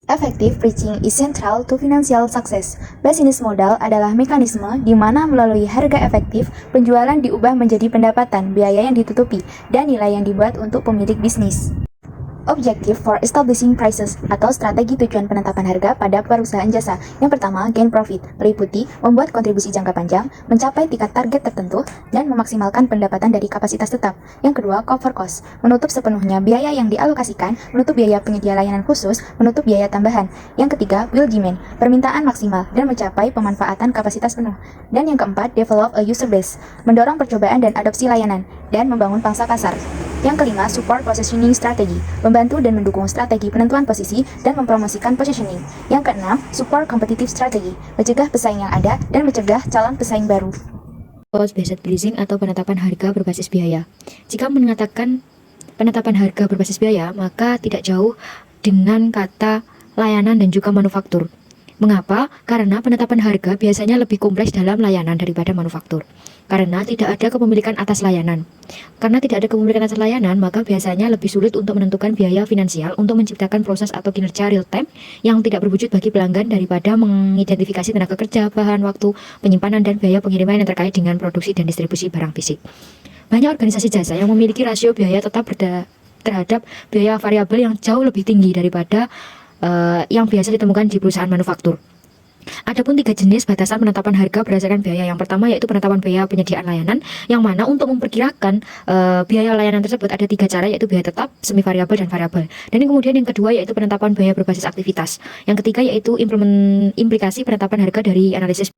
Effective pricing is central to financial success. Business model adalah mekanisme di mana melalui harga efektif, penjualan diubah menjadi pendapatan, biaya yang ditutupi, dan nilai yang dibuat untuk pemilik bisnis. Objective for establishing prices atau strategi tujuan penetapan harga pada perusahaan jasa. Yang pertama, gain profit, meliputi membuat kontribusi jangka panjang, mencapai tingkat target tertentu, dan memaksimalkan pendapatan dari kapasitas tetap. Yang kedua, cover cost, menutup sepenuhnya biaya yang dialokasikan, menutup biaya penyedia layanan khusus, menutup biaya tambahan. Yang ketiga, build demand, permintaan maksimal, dan mencapai pemanfaatan kapasitas penuh. Dan yang keempat, develop a user base, mendorong percobaan dan adopsi layanan, dan membangun pangsa pasar. Yang kelima, support positioning strategy, membantu dan mendukung strategi penentuan posisi dan mempromosikan positioning. Yang keenam, support competitive strategy, mencegah pesaing yang ada dan mencegah calon pesaing baru. Cost-based pricing atau penetapan harga berbasis biaya. Jika mengatakan penetapan harga berbasis biaya, maka tidak jauh dengan kata layanan dan juga manufaktur. Mengapa? Karena penetapan harga biasanya lebih kompleks dalam layanan daripada manufaktur. Karena tidak ada kepemilikan atas layanan. Karena tidak ada kepemilikan atas layanan, maka biasanya lebih sulit untuk menentukan biaya finansial untuk menciptakan proses atau kinerja real time yang tidak berwujud bagi pelanggan daripada mengidentifikasi tenaga kerja, bahan, waktu, penyimpanan, dan biaya pengiriman yang terkait dengan produksi dan distribusi barang fisik. Banyak organisasi jasa yang memiliki rasio biaya tetap terhadap biaya variabel yang jauh lebih tinggi daripada yang biasa ditemukan di perusahaan manufaktur. Adapun 3 jenis batasan penetapan harga berdasarkan biaya. Yang pertama yaitu penetapan biaya penyediaan layanan, yang mana untuk memperkirakan biaya layanan tersebut ada 3 cara, yaitu biaya tetap, semi variabel, dan variabel. Dan kemudian yang kedua yaitu penetapan biaya berbasis aktivitas. Yang ketiga yaitu implikasi penetapan harga dari analisis.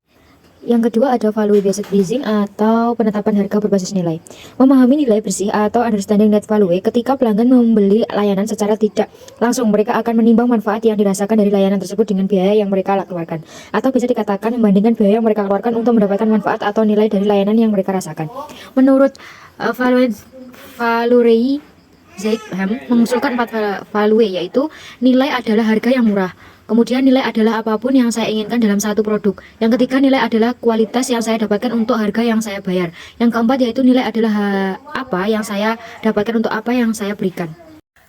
Yang kedua ada value-based pricing atau penetapan harga berbasis nilai. Memahami nilai bersih atau understanding net value ketika pelanggan membeli layanan secara tidak langsung, mereka akan menimbang manfaat yang dirasakan dari layanan tersebut dengan biaya yang mereka keluarkan. Atau bisa dikatakan membandingkan biaya yang mereka keluarkan untuk mendapatkan manfaat atau nilai dari layanan yang mereka rasakan. Menurut Valerie Zeigham mengusulkan 4 value, yaitu nilai adalah harga yang murah. Kemudian nilai adalah apapun yang saya inginkan dalam satu produk. Yang ketiga, nilai adalah kualitas yang saya dapatkan untuk harga yang saya bayar. Yang keempat yaitu nilai adalah apa yang saya dapatkan untuk apa yang saya berikan.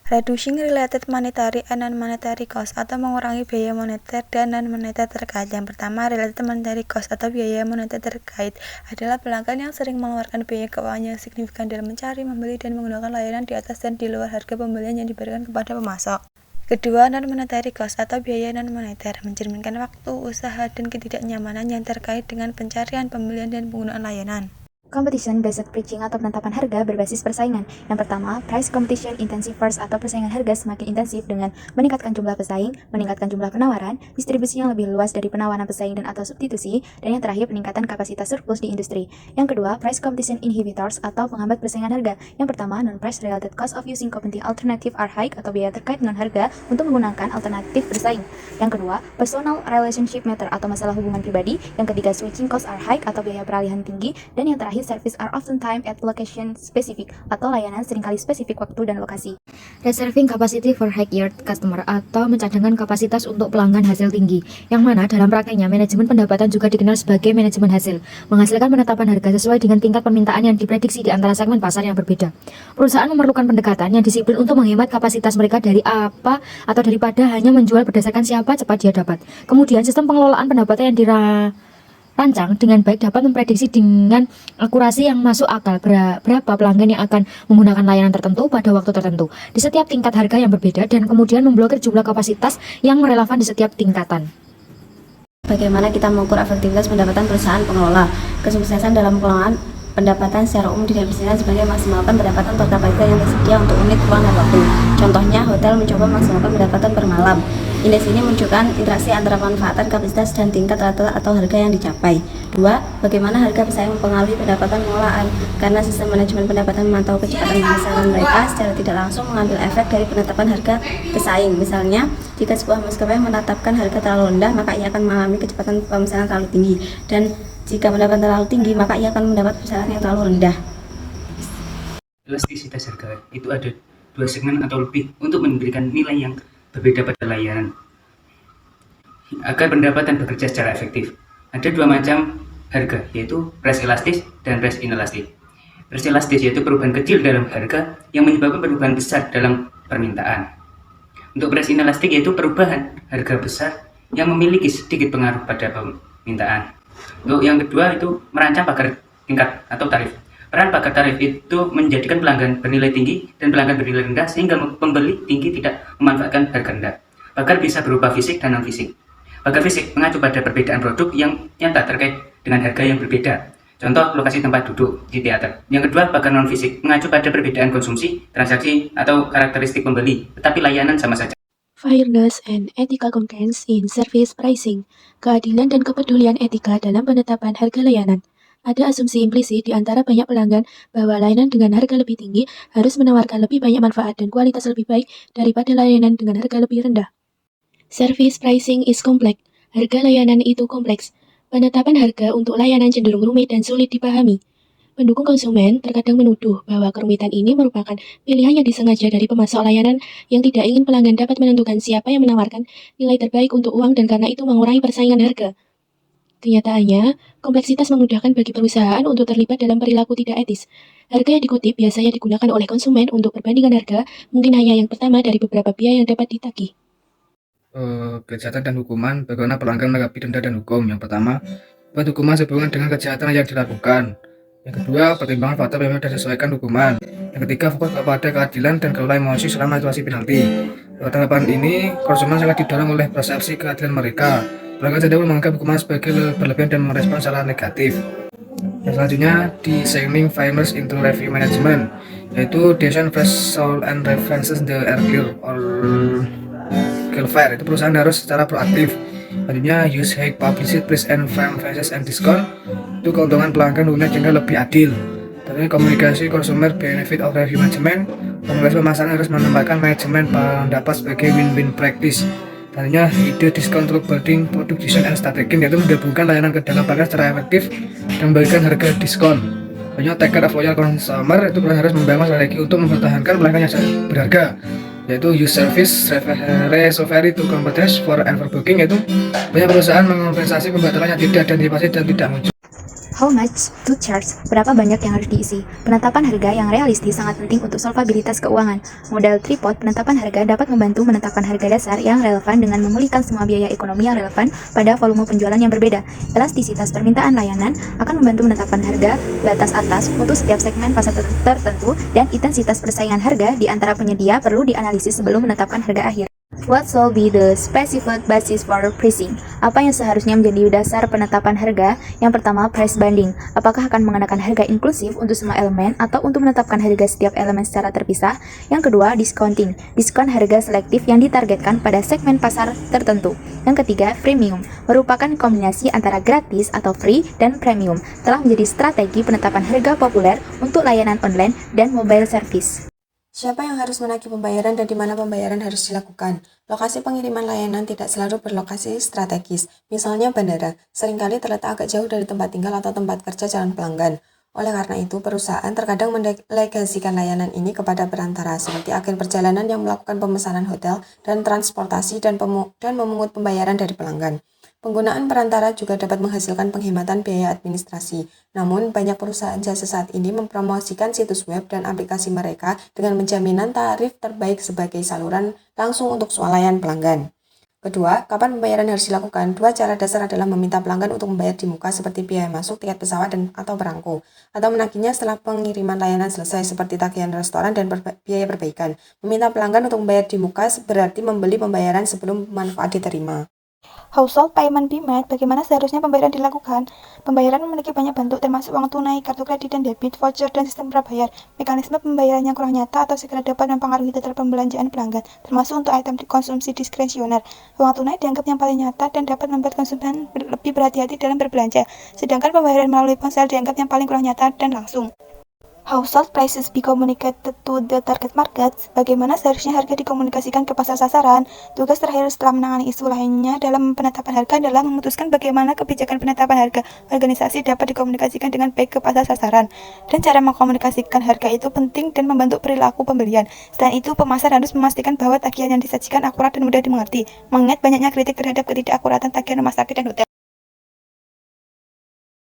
Reducing related monetary and non-monetary cost atau mengurangi biaya moneter dan non-moneter terkait. Yang pertama, related monetary cost atau biaya moneter terkait adalah pelanggan yang sering mengeluarkan biaya keuangan yang signifikan dalam mencari, membeli, dan menggunakan layanan di atas dan di luar harga pembelian yang diberikan kepada pemasok. Kedua, non-monetary cost atau biaya non-moneter mencerminkan waktu, usaha, dan ketidaknyamanan yang terkait dengan pencarian, pembelian, dan penggunaan layanan. Competition-based pricing atau penetapan harga berbasis persaingan. Yang pertama, price competition intensive first atau persaingan harga semakin intensif dengan meningkatkan jumlah pesaing, meningkatkan jumlah penawaran, distribusi yang lebih luas dari penawaran pesaing dan atau substitusi, dan yang terakhir peningkatan kapasitas surplus di industri. Yang kedua, price competition inhibitors atau penghambat persaingan harga. Yang pertama, non-price related cost of using competing alternative are high atau biaya terkait non-harga untuk menggunakan alternatif bersaing. Yang kedua, personal relationship matter atau masalah hubungan pribadi. Yang ketiga, switching cost are high atau biaya peralihan tinggi. Dan yang terakhir, service are often time at location specific atau layanan seringkali spesifik waktu dan lokasi. Reserving capacity for high yield customer atau mencadangkan kapasitas untuk pelanggan hasil tinggi, yang mana dalam prakteknya manajemen pendapatan juga dikenal sebagai manajemen hasil, menghasilkan penetapan harga sesuai dengan tingkat permintaan yang diprediksi di antara segmen pasar yang berbeda. Perusahaan memerlukan pendekatan yang disiplin untuk menghemat kapasitas mereka dari apa atau daripada hanya menjual berdasarkan siapa cepat dia dapat. Kemudian sistem pengelolaan pendapatan yang rancang dengan baik dapat memprediksi dengan akurasi yang masuk akal berapa pelanggan yang akan menggunakan layanan tertentu pada waktu tertentu di setiap tingkat harga yang berbeda, dan kemudian memblokir jumlah kapasitas yang relevan di setiap tingkatan. Bagaimana kita mengukur efektivitas pendapatan perusahaan pengelola? Kesuksesan dalam pengelolaan pendapatan secara umum didefinisikan sebagai maksimalkan pendapatan per kapita yang tersedia untuk unit ruang dan waktu. Contohnya, hotel mencoba maksimalkan pendapatan per malam. Indeks ini menunjukkan interaksi antara pemanfaatan kapasitas dan tingkat rata atau harga yang dicapai. 2. Bagaimana harga pesaing mempengaruhi pendapatan pengelolaan? Karena sistem manajemen pendapatan memantau kecepatan pemesanan mereka secara tidak langsung mengambil efek dari penetapan harga pesaing. Misalnya, jika sebuah maskapai menetapkan harga terlalu rendah, maka ia akan mengalami kecepatan pemesanan terlalu tinggi. Dan jika pendapatan terlalu tinggi, maka ia akan mendapat pesanan yang terlalu rendah. Elastisitas harga itu ada 2 segmen atau lebih untuk memberikan nilai yang berbeda pada layanan agar pendapatan bekerja secara efektif. Ada 2 macam harga, yaitu price elastis dan price inelastis. Price elastis yaitu perubahan kecil dalam harga yang menyebabkan perubahan besar dalam permintaan. Untuk price inelastik yaitu perubahan harga besar yang memiliki sedikit pengaruh pada permintaan. Untuk yang kedua itu merancang pagar tingkat atau tarif. Peran pagar tarif itu menjadikan pelanggan bernilai tinggi dan pelanggan bernilai rendah sehingga pembeli tinggi tidak memanfaatkan harga rendah. Pagar bisa berupa fisik dan non-fisik. Pagar fisik mengacu pada perbedaan produk yang nyata terkait dengan harga yang berbeda. Contoh lokasi tempat duduk di teater. Yang kedua, pagar non-fisik mengacu pada perbedaan konsumsi, transaksi, atau karakteristik pembeli, tetapi layanan sama saja. Fairness and ethical compliance in service pricing, keadilan dan kepedulian etika dalam penetapan harga layanan. Ada asumsi implisit di antara banyak pelanggan bahwa layanan dengan harga lebih tinggi harus menawarkan lebih banyak manfaat dan kualitas lebih baik daripada layanan dengan harga lebih rendah. Service pricing is complex. Harga layanan itu kompleks. Penetapan harga untuk layanan cenderung rumit dan sulit dipahami. Pendukung konsumen terkadang menuduh bahwa kerumitan ini merupakan pilihan yang disengaja dari pemasok layanan yang tidak ingin pelanggan dapat menentukan siapa yang menawarkan nilai terbaik untuk uang dan karena itu mengurangi persaingan harga. Kenyataannya, kompleksitas memudahkan bagi perusahaan untuk terlibat dalam perilaku tidak etis. Harga yang dikutip biasanya digunakan oleh konsumen untuk perbandingan harga, mungkin hanya yang pertama dari beberapa biaya yang dapat ditagih. Kejahatan dan hukuman, bagaimana pelanggan menanggapi denda dan hukum. Yang pertama, buat hukuman sehubungan dengan kejahatan yang dilakukan. Yang kedua, pertimbangan faktor yang sudah disesuaikan hukuman. Yang ketiga, fokus kepada keadilan dan kelola emosi selama situasi penalti. Tanggapan ini, konsumen sangat didorong oleh persepsi keadilan mereka. Pelanggan cenderung menganggap hukuman sebagai berlebihan dan merespon secara negatif. Yang selanjutnya, designing fairness into review management, yaitu design fresh soul and references the are clear or fair. Itu perusahaan harus secara proaktif. Selanjutnya, use high publicity, price and firm prices and discount. Itu keuntungan pelanggan umumnya cenderung lebih adil. Tentunya komunikasi consumer benefit of review management. Komunikasi pemasaran harus menempatkan manajemen pendapat sebagai win-win practice. Selanjutnya, ide discount through building product design and strategy, yaitu menggabungkan layanan ke dalam paket secara efektif dan memberikan harga diskon. Selanjutnya, take care of loyal consumer, itu perusahaan harus membangun strategi untuk mempertahankan pelanggan yang berharga, yaitu use service recovery to compensate for overbooking, yaitu banyak perusahaan mengompensasi pembatalan yang tidak diantisipasi dan tidak muncul. How much to charge? Berapa banyak yang harus diisi? Penetapan harga yang realistis sangat penting untuk solvabilitas keuangan. Modal tripod penetapan harga dapat membantu menetapkan harga dasar yang relevan dengan memulihkan semua biaya ekonomi yang relevan pada volume penjualan yang berbeda. Elastisitas permintaan layanan akan membantu menetapkan harga batas atas untuk setiap segmen pasar tertentu dan intensitas persaingan harga di antara penyedia perlu dianalisis sebelum menetapkan harga akhir. What shall be the specific basis for pricing? Apa yang seharusnya menjadi dasar penetapan harga? Yang pertama, price banding. Apakah akan mengenakan harga inklusif untuk semua elemen atau untuk menetapkan harga setiap elemen secara terpisah? Yang kedua, discounting. Diskon harga selektif yang ditargetkan pada segmen pasar tertentu. Yang ketiga, freemium. Merupakan kombinasi antara gratis atau free dan premium. Telah menjadi strategi penetapan harga populer untuk layanan online dan mobile service. Siapa yang harus menagih pembayaran dan di mana pembayaran harus dilakukan? Lokasi pengiriman layanan tidak selalu berlokasi strategis. Misalnya bandara, seringkali terletak agak jauh dari tempat tinggal atau tempat kerja calon pelanggan. Oleh karena itu, perusahaan terkadang mendelegasikan layanan ini kepada perantara, seperti agen perjalanan yang melakukan pemesanan hotel dan transportasi dan memungut pembayaran dari pelanggan. Penggunaan perantara juga dapat menghasilkan penghematan biaya administrasi. Namun, banyak perusahaan jasa saat ini mempromosikan situs web dan aplikasi mereka dengan menjaminan tarif terbaik sebagai saluran langsung untuk swalayan pelanggan. Kedua, kapan pembayaran harus dilakukan? Dua cara dasar adalah meminta pelanggan untuk membayar di muka seperti biaya masuk, tiket pesawat, atau perangko, atau menagihnya setelah pengiriman layanan selesai seperti tagihan restoran dan biaya perbaikan. Meminta pelanggan untuk membayar di muka berarti membeli pembayaran sebelum manfaat diterima. Household payment be made. Bagaimana seharusnya pembayaran dilakukan? Pembayaran memiliki banyak bentuk termasuk uang tunai, kartu kredit dan debit, voucher, dan sistem prabayar. Mekanisme pembayaran yang kurang nyata atau segera dapat mempengaruhi total pembelanjaan pelanggan, termasuk untuk item konsumsi diskresioner. Uang tunai dianggap yang paling nyata dan dapat membuat konsumen lebih berhati-hati dalam berbelanja, sedangkan pembayaran melalui ponsel dianggap yang paling kurang nyata dan langsung. Household prices be communicated to the target market. Bagaimana seharusnya harga dikomunikasikan ke pasar sasaran? Tugas terakhir setelah menangani isu lainnya dalam penetapan harga adalah memutuskan bagaimana kebijakan penetapan harga organisasi dapat dikomunikasikan dengan baik ke pasar sasaran. Dan cara mengkomunikasikan harga itu penting dan membantu perilaku pembelian. Selain itu, pemasar harus memastikan bahwa tagihan yang disajikan akurat dan mudah dimengerti, mengingat banyaknya kritik terhadap ketidakakuratan tagihan rumah sakit dan hotel.